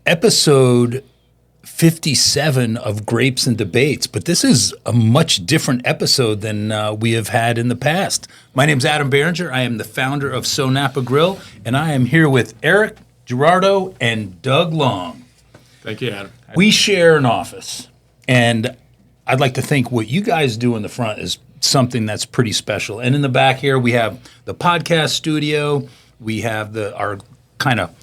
episode 57 of Grapes and Debates, but this is a much different episode than we have had in the past. My name's Adam Behringer. I am the founder of So Napa Grill, and I am here with Eric Gerardo and Doug Long. Thank you, Adam. We share an office, and I'd like to think what you guys do in the front is something that's pretty special. And in the back here, we have the podcast studio. We have our kind of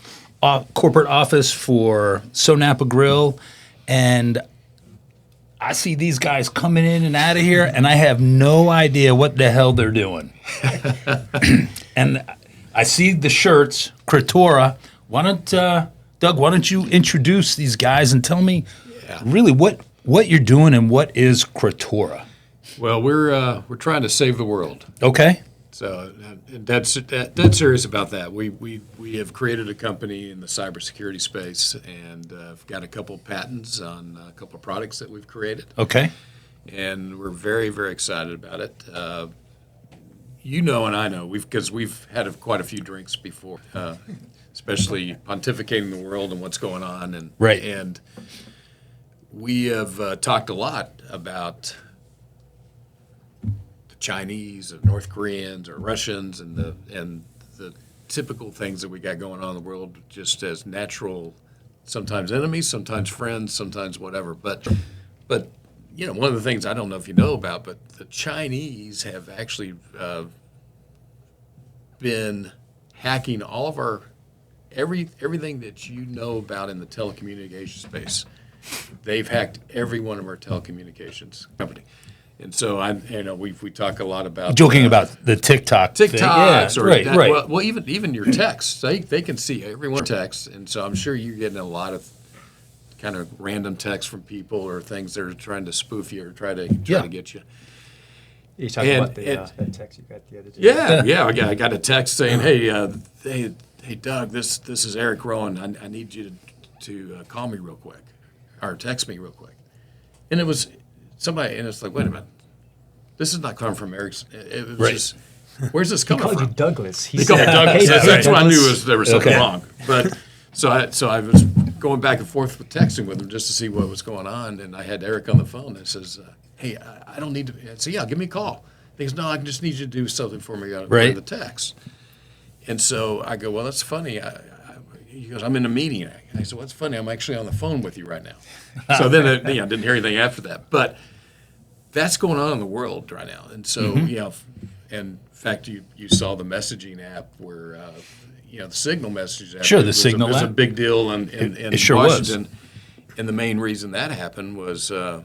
corporate office for So Napa Grill. And I see these guys coming in and out of here, and I have no idea what the hell they're doing. And I see the shirts, Crittora. Doug, why don't you introduce these guys and tell me really what you're doing and what is Crittora? Well, we're trying to save the world. Okay. So that's serious about that. We have created a company in the cybersecurity space, and I've got a couple patents on a couple of products that we've created. Okay. And we're very, very excited about it. You know, and I know because we've had quite a few drinks before, especially pontificating the world and what's going on, and right. And we have talked a lot about Chinese or North Koreans or Russians and the typical things that we got going on in the world, just as natural, sometimes enemies, sometimes friends, sometimes whatever. But you know, one of the things I don't know if you know about, but the Chinese have actually been hacking all of our everything that you know about in the telecommunications space. They've hacked every one of our telecommunications company. And so we talk a lot about joking about the TikToks, right. Right. Well, even your texts, they can see everyone's texts, and so I'm sure you're getting a lot of kind of random texts from people or things that are trying to spoof you or try to get you. You talking about that text you got the other day? Yeah. I got a text saying, hey, Doug, this is Eric Rowan. I need you to call me real quick or text me real quick, and it was. Somebody, and it's like, wait a minute, this is not coming from Eric's. It was just, where's this coming from? He called you Douglas. He called me Douglas. That's what I knew there was something wrong. But so I was going back and forth with texting with him just to see what was going on, and I had Eric on the phone that says, hey, I don't need to. I said, yeah, give me a call. He goes, no, I just need you to do something for me on the text. And so I go, well, that's funny. He goes, I'm in a meeting. I said, what's funny? I'm actually on the phone with you right now. So then I didn't hear anything after that. But that's going on in the world right now. And so, and in fact, you saw the messaging app where, the Signal message app. Sure, the Signal app. It was a big deal in it sure Washington. Was. And the main reason that happened was the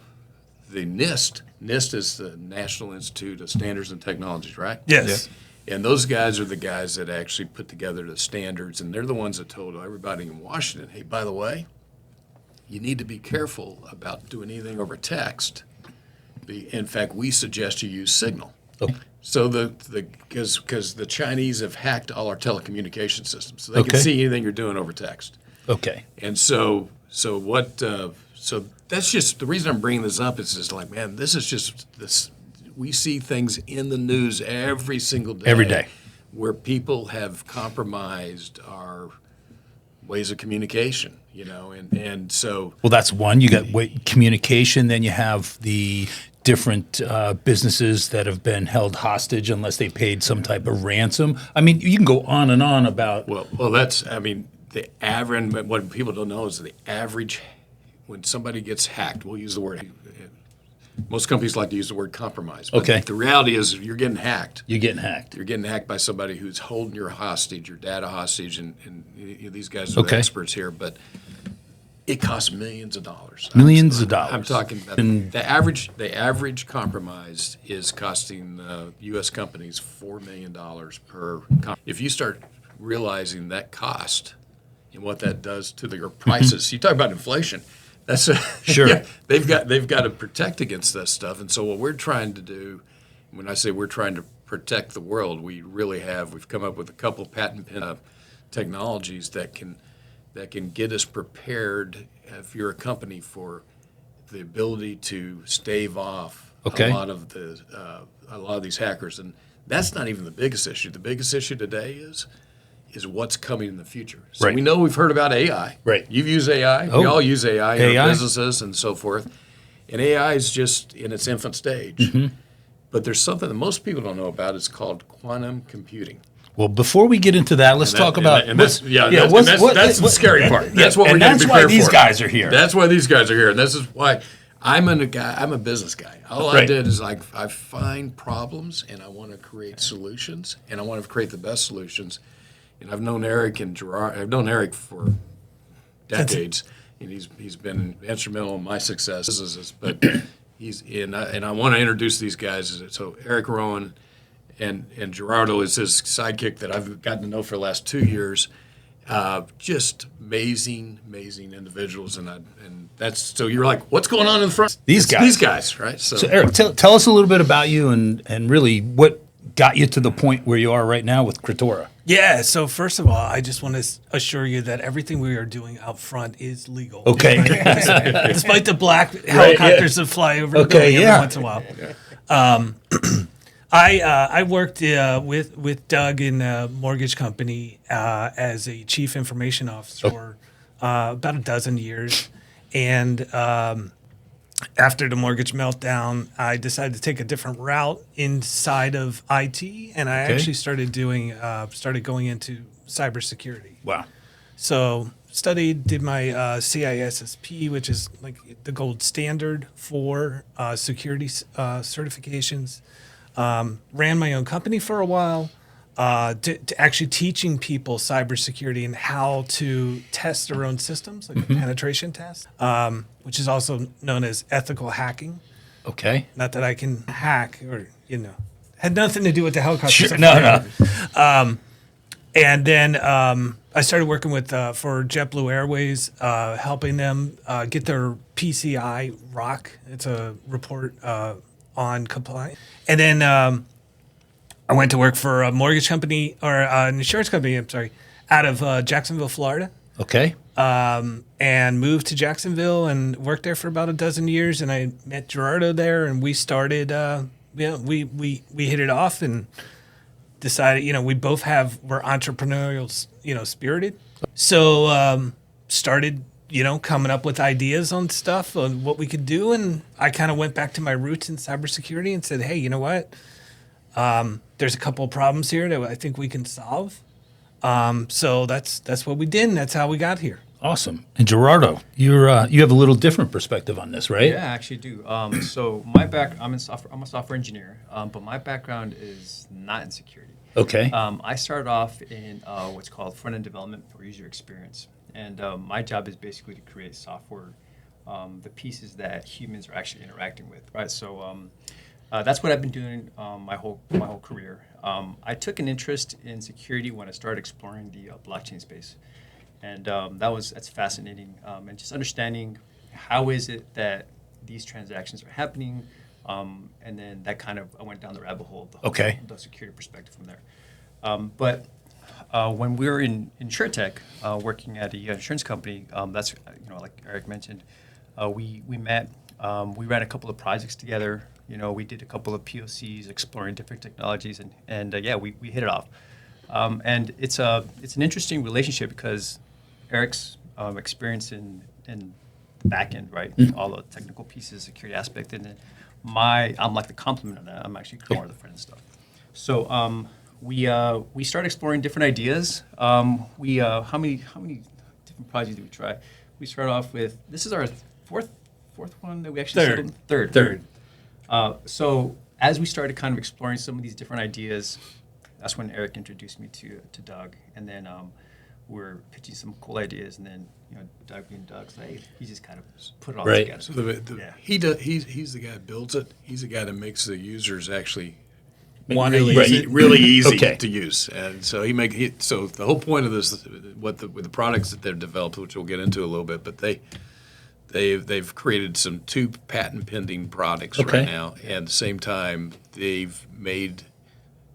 NIST. NIST is the National Institute of Standards and Technologies, right? Yes. Yeah. And those guys are the guys that actually put together the standards, and they're the ones that told everybody in Washington, hey, by the way, you need to be careful about doing anything over text. In fact, we suggest you use Signal. Okay. So because the Chinese have hacked all our telecommunication systems, so they can see anything you're doing over text. Okay. And so that's just the reason I'm bringing this up is just like, man, this is just this. We see things in the news every single day. Every day. Where people have compromised our ways of communication, and so. Well, that's one. You got communication, then you have the different businesses that have been held hostage unless they paid some type of ransom. I mean, you can go on and on about. Well, the average, what people don't know is the average, when somebody gets hacked, we'll use the word. Most companies like to use the word compromise. But the reality is you're getting hacked. You're getting hacked. You're getting hacked by somebody who's holding your data hostage, and these guys are the experts here. But it costs millions of dollars. Millions of dollars. I'm talking about the average compromise is costing U.S. companies $4 million per. If you start realizing that cost and what that does to their prices, you talk about inflation. That's sure. Yeah, they've got to protect against this stuff, and so what we're trying to do, when I say we're trying to protect the world, we've come up with a couple patent technologies that can get us prepared if you're a company for the ability to stave off a lot of these hackers, and that's not even the biggest issue. The biggest issue today is what's coming in the future. So Right. we know we've heard about AI. Right. You've used AI. We Oh. all use AI in our AI. businesses and so forth. And AI is just in its infant stage. Mm-hmm. But there's something that most people don't know about. It's called quantum computing. Well, before we get into that, let's talk about that's the scary part. That's what we're going to be prepared for. That's why these guys are here. That's why these guys are here, and this is why I'm a business guy. All I Right. did is I find problems, and I want to create solutions, and I want to create the best solutions. And I've known Eric and Gerard. I've known Eric for decades, and he's been instrumental in my successes. But I want to introduce these guys. So Eric Rowan. And Gerardo is his sidekick that I've gotten to know for the last 2 years. Just amazing individuals, and that's so you're like, what's going on in the front? These guys, right? So Eric, tell us a little bit about you and really what got you to the point where you are right now with Crittora. Yeah, so first of all, I just want to assure you that everything we are doing out front is legal. Okay. Despite the black helicopters that fly over the building every once in a while. I worked with Doug in a mortgage company as a chief information officer for about a dozen years. And after the mortgage meltdown, I decided to take a different route inside of IT, and I actually started going into cybersecurity. Wow. So did my CISSP, which is like the gold standard for security certifications. Ran my own company for a while, to actually teaching people cybersecurity and how to test their own systems, like a penetration test, which is also known as ethical hacking. Okay. Not that I can hack or, had nothing to do with the helicopter. Sure. No. And then I started working with for JetBlue Airways, helping them get their PCI ROC. It's a report on compliance. And then I went to work for a mortgage company or an insurance company, out of Jacksonville, Florida. Okay. And moved to Jacksonville and worked there for about a dozen years. And I met Gerardo there, and we started, we hit it off and decided, we're entrepreneurial, spirited. So started, coming up with ideas on stuff, on what we could do. And I kind of went back to my roots in cybersecurity and said, hey, you know what? There's a couple of problems here that I think we can solve. So that's what we did, and that's how we got here. Awesome. And Gerardo, you have a little different perspective on this, right? Yeah, I actually do. So I'm a software engineer, but my background is not in security. Okay. I started off in what's called front-end development or user experience. And my job is basically to create software, the pieces that humans are actually interacting with, right? So that's what I've been doing my whole career. I took an interest in security when I started exploring the blockchain space, and that's fascinating. And just understanding how is it that these transactions are happening, and then that kind of I went down the rabbit hole of the security perspective from there. But when we were in InsurTech, working at a insurance company, that's like Eric mentioned, we met. We ran a couple of projects together. We did a couple of POCs exploring different technologies, and we hit it off. And it's an interesting relationship because Eric's experience in the back end, right, all the technical pieces, security aspect, and then I'm like the complement of that. I'm actually more of the front end stuff. So. We started exploring different ideas. How many different projects did we try? We started off with this is our fourth one that we actually third. So as we started kind of exploring some of these different ideas, that's when Eric introduced me to Doug, and then we're pitching some cool ideas, and then Doug being Doug's like he just kind of put it all together. So he's the guy that builds it. He's the guy that makes the users actually. Really easy to use, and so so the whole point of this, with the products that they've developed, which we'll get into a little bit, but they've created some 2 patent pending products right now, and at the same time they've made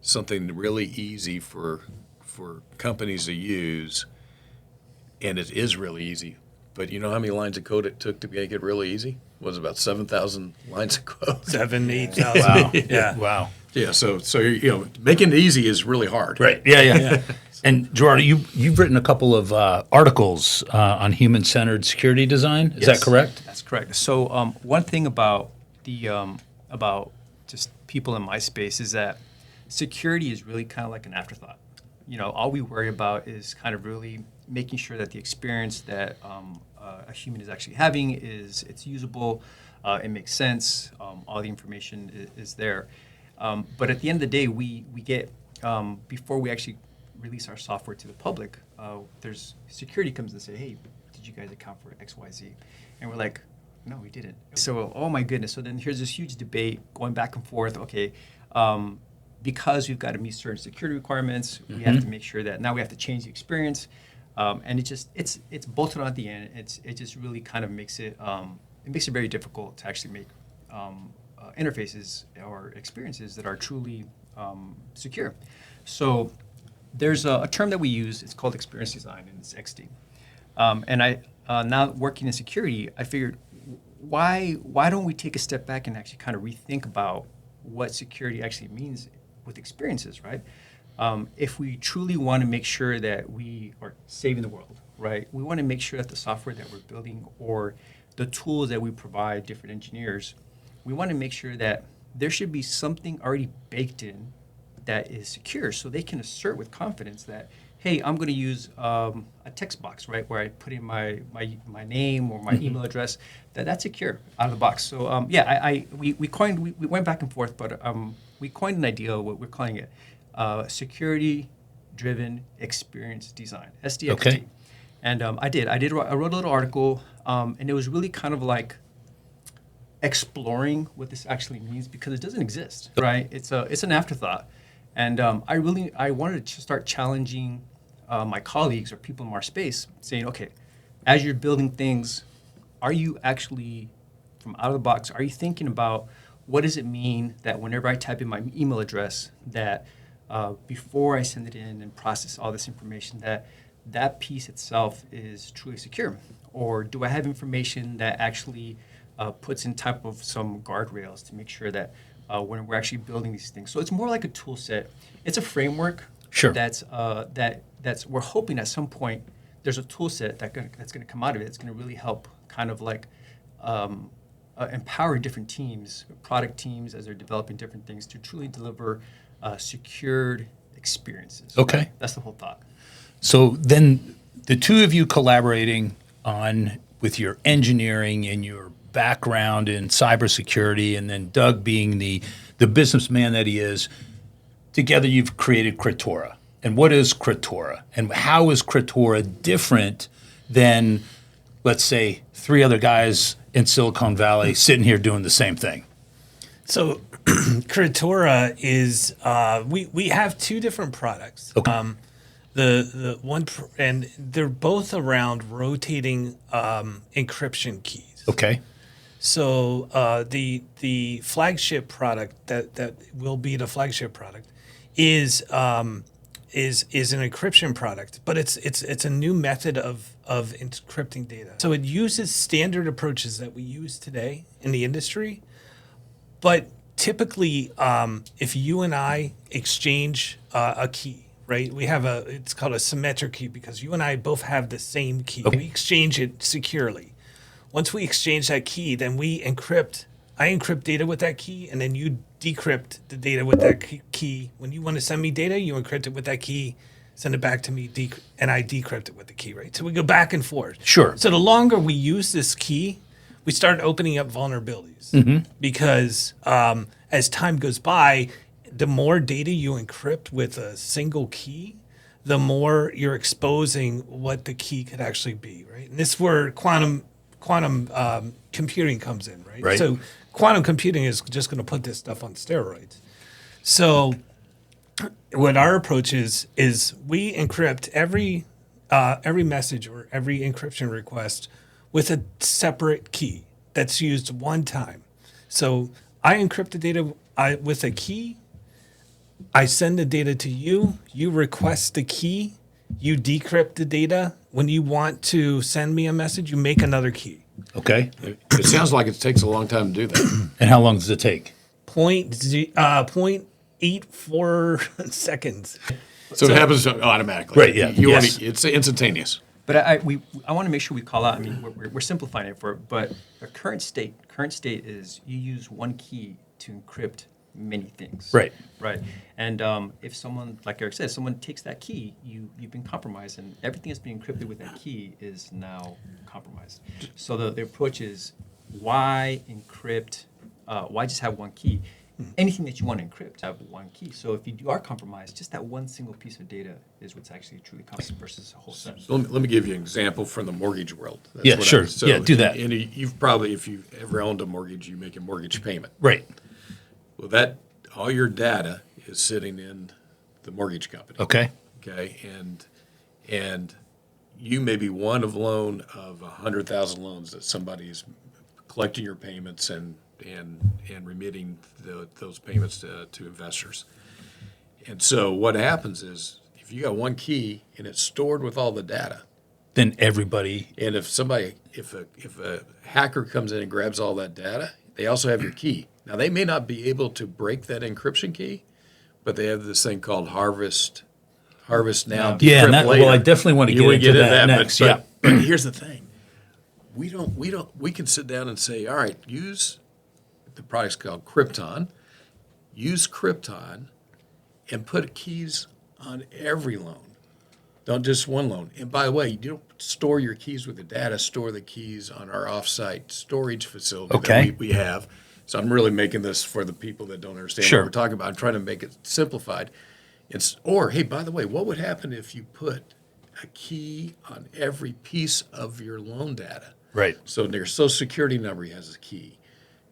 something really easy for companies to use, and it is really easy. But you know how many lines of code it took to make it really easy? It was about 7,000 lines of code. 8,000. Wow. Yeah. Wow. Yeah, so making it easy is really hard. Right. Yeah. And Gerardo, you've written a couple of articles on human-centered security design. Is that correct? That's correct. So one thing about about just people in my space is that security is really kind of like an afterthought. All we worry about is kind of really making sure that the experience that a human is actually having it's usable, it makes sense, all the information is there. But at the end of the day, we get before we actually release our software to the public, there's security comes and say, hey, did you guys account for X, Y, Z? And we're like, no, we didn't. So, oh my goodness. So then here's this huge debate going back and forth. Okay, because we've got to meet certain security requirements, we have to make sure that now we have to change the experience. And it's bolted on at the end. It just really kind of makes it very difficult to actually make interfaces or experiences that are truly secure. So there's a term that we use. It's called experience design, and it's XD. And I now working in security, I figured why don't we take a step back and actually kind of rethink about what security actually means with experiences, right? If we truly want to make sure that we are saving the world, right? We want to make sure that the software that we're building or the tools that we provide different engineers, we want to make sure that there should be something already baked in that is secure, so they can assert with confidence that, hey, I'm going to use a text box, right, where I put in my name or my email address. That's secure out of the box. So we went back and forth, but we coined an idea. What we're calling it security-driven experience design, SDXD. Okay. And I wrote a little article, and it was really kind of like exploring what this actually means because it doesn't exist, right? It's an afterthought. And I wanted to start challenging my colleagues or people in our space, saying, okay, as you're building things, are you actually, from out of the box, are you thinking about what does it mean that whenever I type in my email address, that before I send it in and process all this information, that piece itself is truly secure? Or do I have information that actually puts in type of some guardrails to make sure that when we're actually building these things. So it's more like a tool set. It's a framework. Sure. That's we're hoping at some point there's a tool set that's going to come out of it. It's going to really help kind of like empower different teams, product teams, as they're developing different things to truly deliver secured experiences. Okay. That's the whole thought. So then the two of you collaborating on with your engineering and your background in cybersecurity, and then Doug being the businessman that he is, together you've created Crittora. And what is Crittora? And how is Crittora different than, let's say, three other guys in Silicon Valley sitting here doing the same thing? So Crittora is we have two different products. Okay. The one and they're both around rotating encryption keys. Okay. So the flagship product that will be the flagship product is an encryption product, but it's a new method of encrypting data. So it uses standard approaches that we use today in the industry, but typically if you and I exchange a key, right? We have it's called a symmetric key because you and I both have the same key. Okay. We exchange it securely. Once we exchange that key, then I encrypt data with that key, and then you decrypt the data with that key. When you want to send me data, you encrypt it with that key, send it back to me, and I decrypt it with the key, right? So we go back and forth. Sure. So the longer we use this key, we start opening up vulnerabilities because as time goes by, the more data you encrypt with a single key, the more you're exposing what the key could actually be, right? And this is where quantum computing comes in, right? Right. So quantum computing is just going to put this stuff on steroids. So what our approach is we encrypt every message or every encryption request with a separate key that's used one time. So I encrypt the data with a key. I send the data to you. You request the key. You decrypt the data. When you want to send me a message, you make another key. Okay. It sounds like it takes a long time to do that. And how long does it take? 0.84 seconds. So it happens automatically. Right, yeah, yes. It's instantaneous. But I want to make sure we call out. I mean, we're simplifying it but the current state is you use one key to encrypt many things. Right. Right. And if someone, like Eric said, someone takes that key, you've been compromised, and everything that's been encrypted with that key is now compromised. So the approach is why encrypt? Why just have one key? Anything that you want to encrypt, have one key. So if you are compromised, just that one single piece of data is what's actually truly compromised versus a whole set. So let me give you an example from the mortgage world. That's Yeah, what sure. Yeah, do that. And you've probably, if you've ever owned a mortgage, you make a mortgage payment. Right. Well, all your data is sitting in the mortgage company. Okay. Okay, and you may be one of 100,000 loans that somebody's collecting your payments and remitting those payments to investors. And so what happens is if you got one key and it's stored with all the data, Then everybody. and if a hacker comes in and grabs all that data, they also have your key. Now they may not be able to break that encryption key, but they have this thing called harvest now. Yeah, decrypt and that, later. well, I definitely want to You get wanna into that but- next. but- But here's the thing. We can sit down and say, all right, use the product's called Krypton. Use Krypton and put keys on every loan. Don't just one loan. And by the way, you don't store your keys with the data, store the keys on our offsite storage facility Okay. that we have. So I'm really making this for the people that don't understand Sure. what we're talking about. I'm trying to make it simplified. Or, hey, by the way, what would happen if you put a key on every piece of your loan data? Right. So your social security number has a key.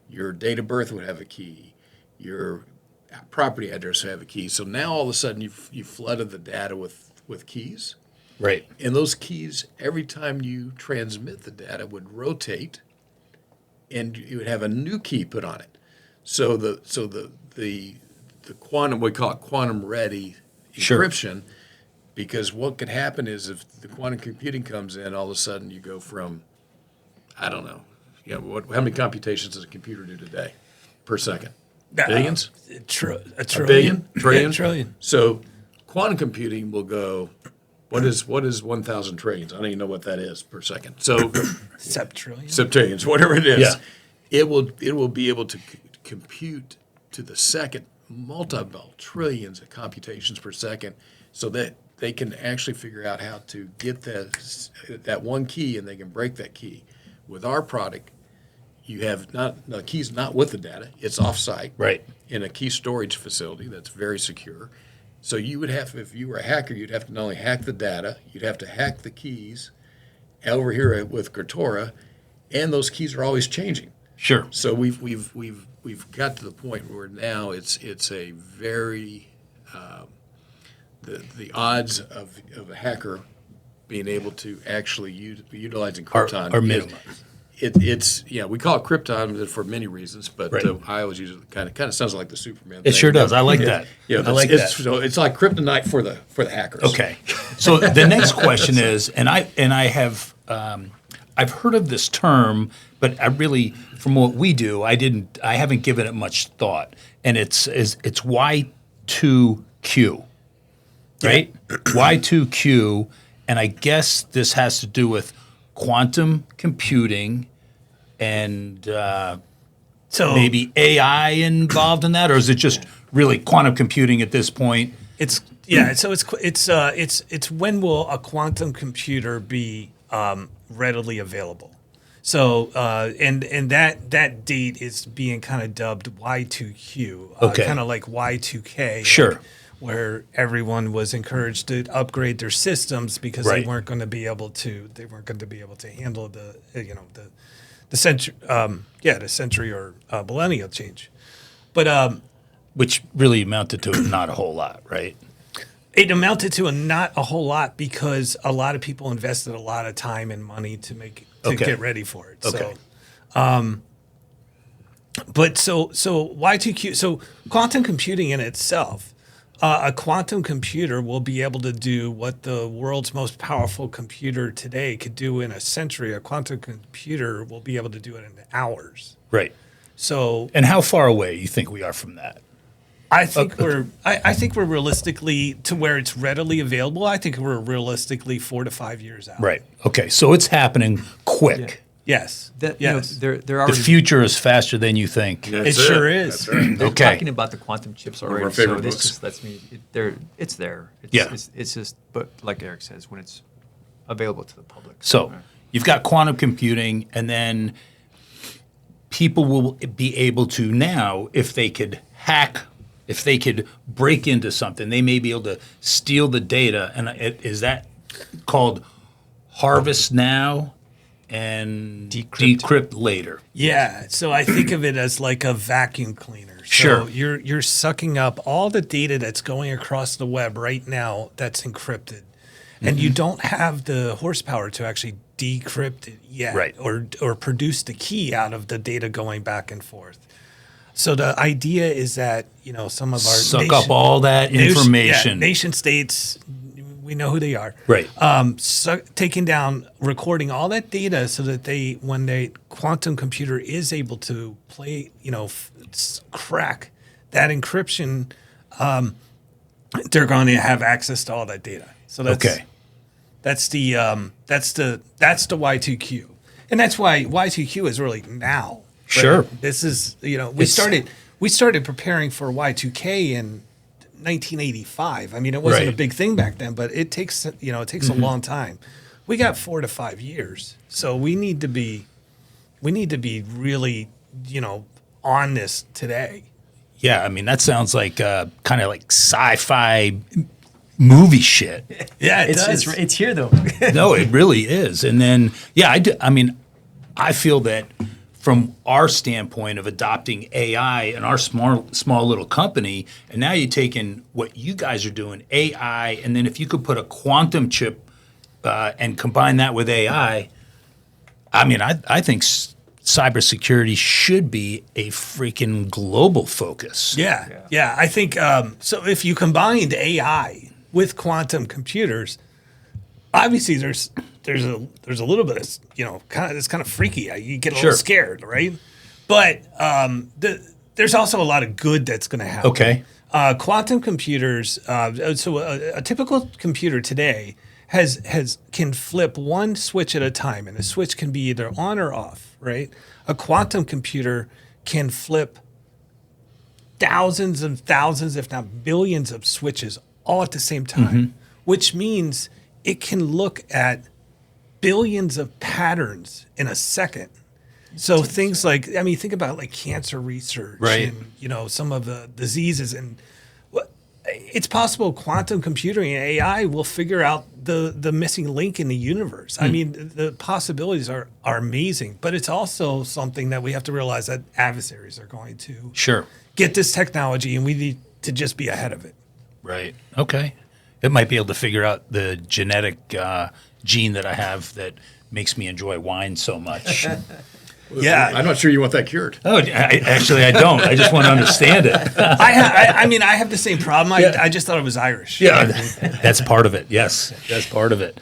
Your date of birth would have a key. Your property address would have a key. So now all of a sudden you've flooded the data with keys. Right. And those keys, every time you transmit the data, would rotate, and you would have a new key put on it. So the quantum, we call it quantum ready Sure. encryption, because what could happen is if the quantum computing comes in, all of a sudden you go from, I don't know, how many computations does a computer do today per second? Billions? A A trillion. billion? Trillion? Trillion. So quantum computing will go, what is 1,000 trillions? I don't even know what that is per second. So Septrillion. septillions, whatever it is, Yeah. it will be able to compute to the second multiple trillions of computations per second, so that they can actually figure out how to get that one key, and they can break that key. With our product, you have the key's not with the data; it's offsite, Right. in a key storage facility that's very secure. So you would have, if you were a hacker, you'd have to not only hack the data, you'd have to hack the keys. Over here with Crittora, and those keys are always changing. Sure. So we've got to the point where now it's a very the odds of a hacker being able to actually utilizing Krypton Are minimized. It's we call it Krypton for many reasons, but Right. I always use it kind of sounds like the Superman. It thing. sure does. I like that. Yeah, I like that. So it's like kryptonite for the hackers. Okay. So the next question is, and I have I've heard of this term, but I really, from what we do, I haven't given it much thought, and it's Y2Q, right? Y2Q, and I guess this has to do with quantum computing and So maybe AI involved in that, or is it just really quantum computing at this point? it's when will a quantum computer be readily available? So and that date is being kind of dubbed Y2Q, Okay. kind of like Y2K, Sure. like, where everyone was encouraged to upgrade their systems because Right. they weren't going to be able to handle the century or millennial change. But Which really amounted to not a whole lot, right? it amounted to not a whole lot because a lot of people invested a lot of time and money to Okay. get ready for it. Okay. So Y2Q, so quantum computing in itself, a quantum computer will be able to do what the world's most powerful computer today could do in a century. A quantum computer will be able to do it in hours. Right. So And how far away you think we are from that? I think I think we're realistically to where it's readily available. I think we're realistically 4 to 5 years out. Right. Okay. So it's happening quick. Yes. That, Yes. they're The already future is faster than you think. That's It sure is. That's right. they're Okay. talking about the quantum chips of already. our favorite so this books. just lets me. It's there. It's, Yeah. It's just, but like Eric says, when it's available to the public. So you've got quantum computing, and then people will be able to now, if they could break into something, they may be able to steal the data. And is that called harvest now and decrypt later? Yeah. So I think of it as like a vacuum cleaner. So Sure. You're sucking up all the data that's going across the web right now that's encrypted. And you don't have the horsepower to actually decrypt it yet, Right. or produce the key out of the data going back and forth. So the idea is that some of our Suck up all that information. nation states, we know who they are, Right. taking down, recording all that data so that when the quantum computer is able to crack that encryption, they're going to have access to all that data. So that's Okay. That's the Y2Q, and that's why Y2Q is really now. Right? Sure. This is we It's- started preparing for Y2K in 1985. I mean, it wasn't Right. a big thing back then, but it takes a long time. We got 4 to 5 years, so we need to be really on this today. Yeah, I mean, that sounds like kind of like sci-fi movie shit. Yeah, it does. It's here though. No, it really is. And then, yeah, I mean, I feel that from our standpoint of adopting AI in our small little company, and now you're taking what you guys are doing, AI, and then if you could put a quantum chip and combine that with AI, I mean, I think cybersecurity should be a freaking global focus. Yeah. I think so. If you combined AI with quantum computers, obviously there's a little bit of it's kind of freaky. You get a Sure. little scared, right? But there's also a lot of good that's going to happen. Okay. Quantum computers. So a typical computer today can flip one switch at a time, and the switch can be either on or off. Right? A quantum computer can flip thousands and thousands, if not billions, of switches all at the same time, which means it can look at billions of patterns in a second. So things like, I mean, think about like cancer research, Right. and some of the diseases, and it's possible quantum computing and AI will figure out the missing link in the universe. I mean, the possibilities are amazing, but it's also something that we have to realize that adversaries are going to Sure. get this technology, and we need to just be ahead of it. Right. Okay. It might be able to figure out the genetic gene that I have that makes me enjoy wine so much. Yeah. I'm not sure you want that cured. Oh, actually, I don't. I just want to understand it. I have the same problem. I just thought it was Irish. Yeah, that's part of it. Yes, that's part of it.